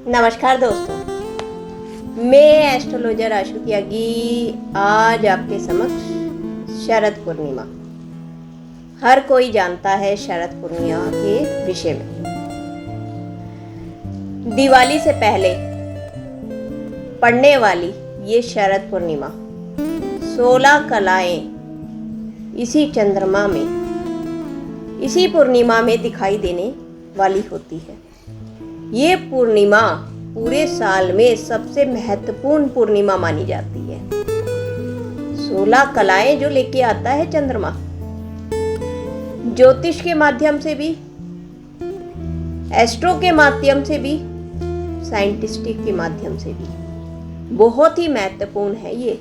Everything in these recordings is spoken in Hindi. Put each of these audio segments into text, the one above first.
नमस्कार दोस्तों, मैं एस्ट्रोलॉजर आशु त्यागी आज आपके समक्ष शरद पूर्णिमा। हर कोई जानता है शरद पूर्णिमा के विषय में। दिवाली से पहले पड़ने वाली ये शरद पूर्णिमा 16 कलाएं इसी चंद्रमा में, इसी पूर्णिमा में दिखाई देने वाली होती है। ये पूर्णिमा पूरे साल में सबसे महत्वपूर्ण पूर्णिमा मानी जाती है। 16 कलाएं जो लेके आता है चंद्रमा, ज्योतिष के माध्यम से भी, एस्ट्रो के माध्यम से भी, साइंटिस्टिक के माध्यम से भी बहुत ही महत्वपूर्ण है ये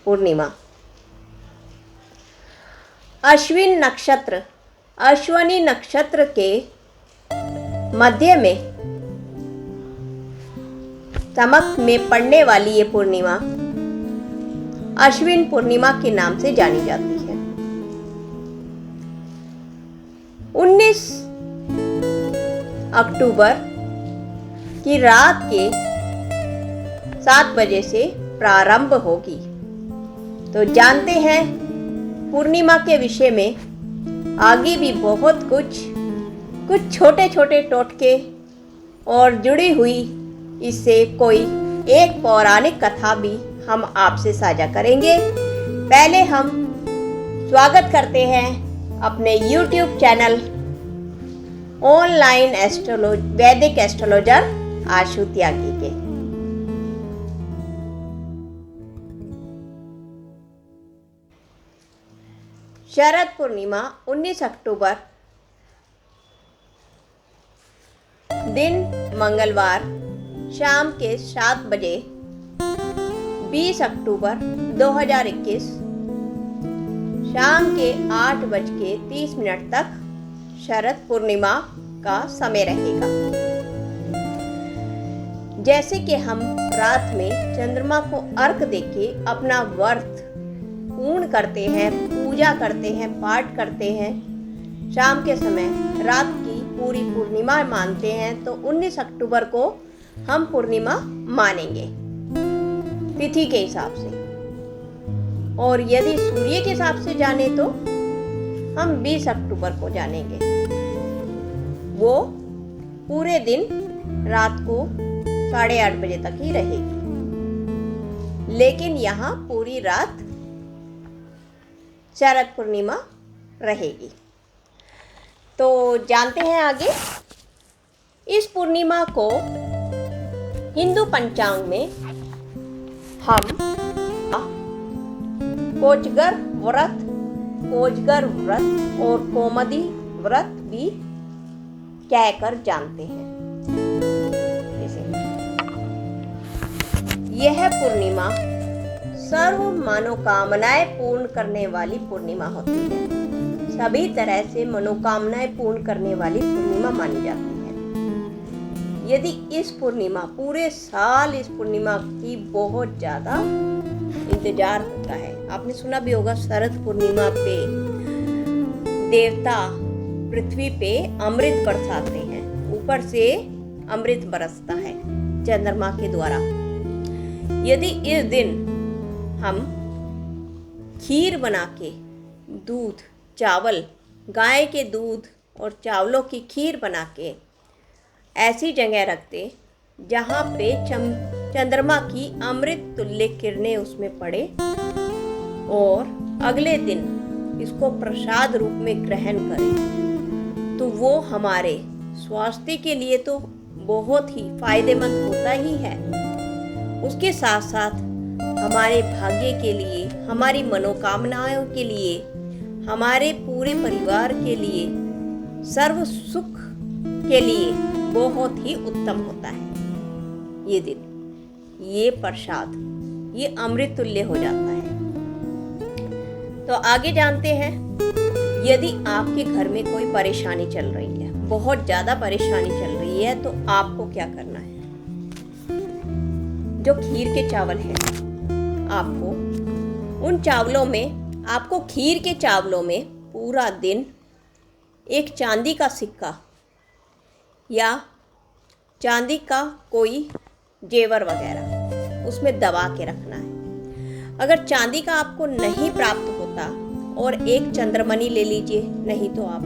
पूर्णिमा। अश्विनी नक्षत्र के मध्य में तमक में पड़ने वाली ये पूर्णिमा अश्विन पूर्णिमा के नाम से जानी जाती है। 19 अक्टूबर की रात के 7 बजे से प्रारंभ होगी। तो जानते हैं पूर्णिमा के विषय में आगे भी बहुत कुछ छोटे छोटे टोटके और जुड़ी हुई इससे कोई एक पौराणिक कथा भी हम आपसे साझा करेंगे। पहले हम स्वागत करते हैं अपने YouTube चैनल ऑनलाइन वैदिक एस्ट्रोलॉजर आशु त्यागी के। शरद पूर्णिमा 19 अक्टूबर दिन मंगलवार शाम के 7 बजे 20 अक्टूबर 2021 शाम के 8:30 तक शरद पूर्णिमा का समय रहेगा। जैसे कि हम रात में चंद्रमा को अर्घ देके अपना व्रत पूर्ण करते हैं, पूजा करते हैं, पाठ करते हैं, शाम के समय रात की पूरी पूर्णिमा मानते हैं, तो 19 अक्टूबर को हम पूर्णिमा मानेंगे तिथि के हिसाब से। और यदि सूर्य के हिसाब से जाने तो हम 20 अक्टूबर को जानेंगे। वो पूरे दिन रात को 8:30 बजे तक ही रहेगी, लेकिन यहाँ पूरी रात शरद पूर्णिमा रहेगी। तो जानते हैं आगे। इस पूर्णिमा को हिंदू पंचांग में हम कोजगर व्रत और कोमदी व्रत भी कहकर जानते हैं। यह पूर्णिमा सर्व मनोकामनाएं पूर्ण करने वाली पूर्णिमा होती है। सभी तरह से मनोकामनाएं पूर्ण करने वाली पूर्णिमा मानी जाती है। यदि इस पूर्णिमा पूरे साल इस पूर्णिमा की बहुत ज़्यादा इंतजार होता है। आपने सुना भी होगा शरद पूर्णिमा पे देवता पृथ्वी पे अमृत बरसाते हैं, ऊपर से अमृत बरसता है चंद्रमा के द्वारा। यदि इस दिन हम खीर बना के दूध, चावल, गाय के दूध और चावलों की खीर बना के ऐसी जगह रखते जहाँ पे चंद्रमा की अमृत तुल्य किरणें उसमें पड़े और अगले दिन इसको प्रसाद रूप में ग्रहण करें, तो वो हमारे स्वास्थ्य के लिए तो बहुत ही फायदेमंद होता ही है। उसके साथ साथ हमारे भाग्य के लिए, हमारी मनोकामनाओं के लिए, हमारे पूरे परिवार के लिए, सर्व सुख के लिए बहुत ही उत्तम होता है। ये दिन, ये प्रसाद, ये अमृत तुल्य हो जाता है। तो आगे जानते हैं, यदि आपके घर में कोई परेशानी चल रही है, बहुत ज़्यादा परेशानी चल रही है, तो आपको क्या करना है। जो खीर के चावल हैं, आपको खीर के चावलों में पूरा दिन एक चांदी का सिक्का या चांदी का कोई जेवर वगैरह उसमें दबा के रखना है। अगर चांदी का आपको नहीं प्राप्त होता और एक चंद्रमणि ले लीजिए, नहीं तो आप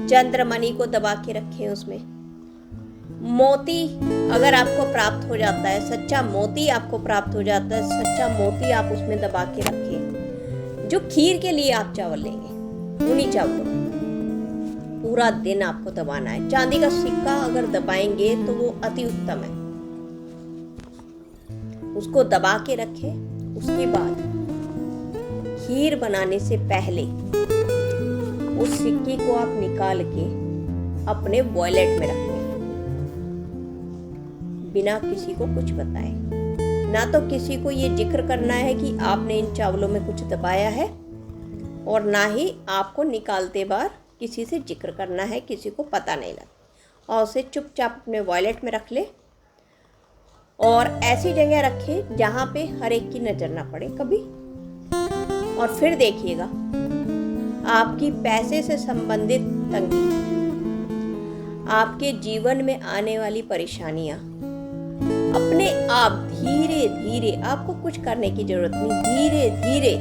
चंद्रमणि को दबा के रखें। उसमें मोती अगर आपको प्राप्त हो जाता है, सच्चा मोती आपको प्राप्त हो जाता है, सच्चा मोती आप उसमें दबा के रखें। जो खीर के लिए आप चावल लेंगे उन्हीं चावलों में पूरा दिन आपको दबाना है। चांदी का सिक्का अगर दबाएंगे तो वो अति उत्तम है। उसको दबा के रखें। उसके बाद खीर बनाने से पहले उस सिक्के को आप निकाल के अपने वॉलेट में रखें, बिना किसी को कुछ बताए। ना तो किसी को ये जिक्र करना है कि आपने इन चावलों में कुछ दबाया है, और ना ही आपको निकालते बार किसी से जिक्र करना है, किसी को पता नहीं लगा। और उसे चुपचाप अपने वॉलेट में रख ले और ऐसी जगह रखें जहाँ पे हर एक की नज़र ना पड़े कभी। और फिर देखिएगा आपकी पैसे से संबंधित तंगी, आपके जीवन में आने वाली परेशानियाँ अपने आप धीरे धीरे, आपको कुछ करने की जरूरत नहीं, धीरे धीरे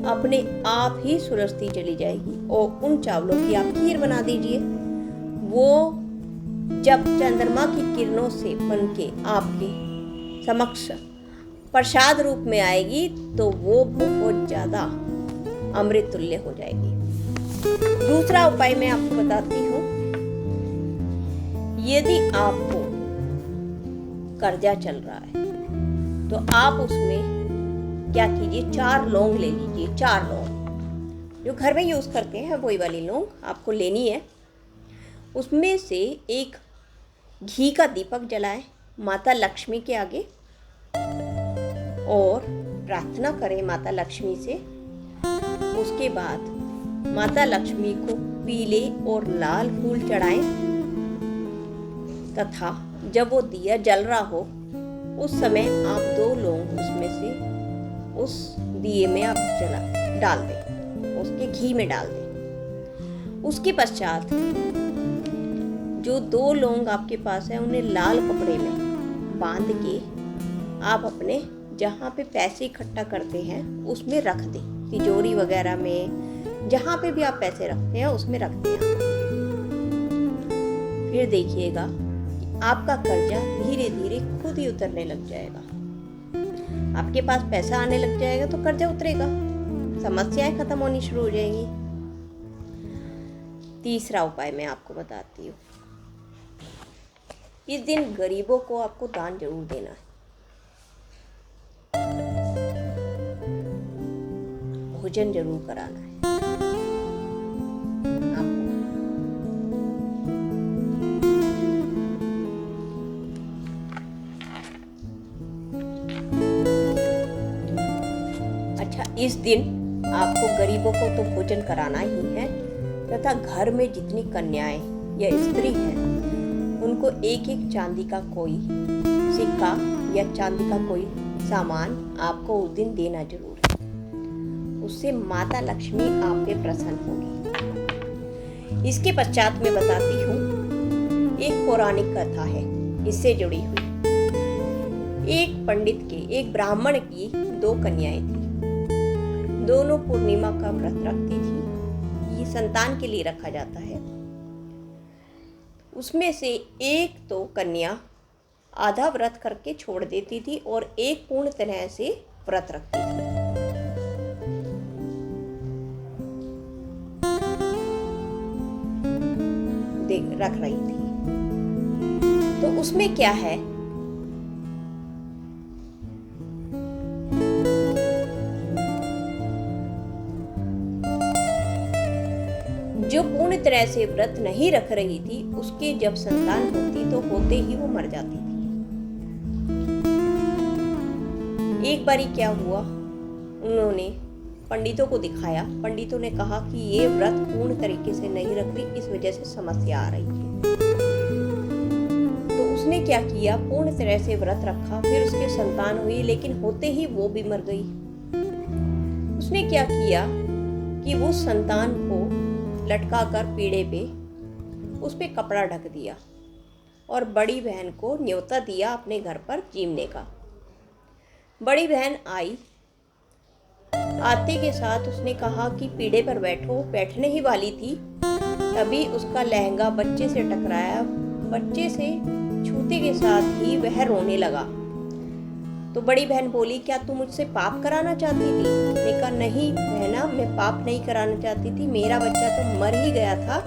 अपने आप ही सुलझती चली जाएगी। और उन चावलों की आप खीर बना दीजिए। वो जब चंद्रमा की किरणों से बनके आपके समक्ष प्रसाद रूप में आएगी तो वो बहुत ज़्यादा अमृत तुल्य हो जाएगी। दूसरा उपाय मैं आपको बताती हूँ। यदि आपको कर्जा चल रहा है तो आप उसमें क्या कीजिए, 4 लौंग ले लीजिए। 4 लौंग जो घर में यूज़ करते हैं वही वाली लौंग आपको लेनी है। उसमें से एक घी का दीपक जलाएं माता लक्ष्मी के आगे और प्रार्थना करें माता लक्ष्मी से। उसके बाद माता लक्ष्मी को पीले और लाल फूल चढ़ाएं तथा जब वो दिया जल रहा हो उस समय आप 2 लौंग उसमें से उस दिए में आप डाल दें, उसके घी में डाल दें। उसके पश्चात जो 2 लौंग आपके पास है उन्हें लाल कपड़े में बांध के आप अपने जहाँ पे पैसे इकट्ठा करते हैं उसमें रख दें, तिजोरी वगैरह में, जहाँ पे भी आप पैसे रखते हैं उसमें रख दें। फिर देखिएगा आपका कर्जा धीरे धीरे खुद ही उतरने लग जाएगा। आपके पास पैसा आने लग जाएगा तो कर्जा उतरेगा, समस्याएं खत्म होनी शुरू हो जाएंगी। तीसरा उपाय मैं आपको बताती हूँ। इस दिन गरीबों को आपको दान जरूर देना है। भोजन जरूर कराना है आपको। अच्छा, इस दिन आपको गरीबों को तो भोजन कराना ही है तथा घर में जितनी कन्याएं या स्त्री हैं उनको एक एक चांदी का कोई सिक्का या चांदी का कोई सामान आपको उस दिन देना जरूर है। उससे माता लक्ष्मी आप पे प्रसन्न होगी। इसके पश्चात मैं बताती हूँ एक पौराणिक कथा है इससे जुड़ी हुई। एक पंडित के, एक ब्राह्मण की 2 कन्याएं थी। दोनों पूर्णिमा का व्रत रखती थी। ये संतान के लिए रखा जाता है। उसमें से एक तो कन्या आधा व्रत करके छोड़ देती थी और एक पूर्ण तरह से व्रत रखती थी। रख रही थी। तो उसमें क्या है, जो पूर्ण तरह से व्रत नहीं रख रही थी उसके जब संतान होती तो होते ही वो मर जाती थी। एक बारी क्या हुआ, उन्होंने पंडितों को दिखाया। पंडितों ने कहा कि ये व्रत पूर्ण तरीके से नहीं रख रही, इस वजह से समस्या आ रही है। तो उसने क्या किया, पूर्ण तरह से व्रत रखा, फिर उसके संतान हुई, लेकिन होते ही वो भी मर गई। उसने क्या किया कि वो संतान को लटका कर पीढ़े पे उस पे कपड़ा ढक दिया और बड़ी बहन को न्योता दिया अपने घर पर जीमने का। बड़ी बहन आई। आते के साथ उसने कहा कि पीढ़े पर बैठो। बैठने ही वाली थी, तभी उसका लहंगा बच्चे से टकराया। बच्चे से छूते के साथ ही वह रोने लगा। तो बड़ी बहन बोली, क्या तू मुझसे पाप कराना चाहती थी? उसने कहा, नहीं बहना, मैं पाप नहीं कराना चाहती थी, मेरा बच्चा तो मर ही गया था।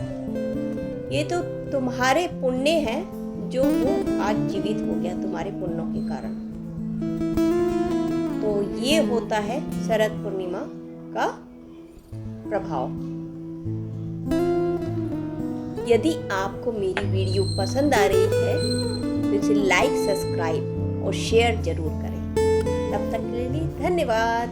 ये तो तुम्हारे पुण्य है जो वो आज जीवित हो गया तुम्हारे पुण्यों के कारण। तो ये होता है शरद पूर्णिमा का प्रभाव। यदि आपको मेरी वीडियो पसंद आ रही है तो इसे लाइक, सब्सक्राइब और शेयर जरूर करें। तब तक के लिए धन्यवाद।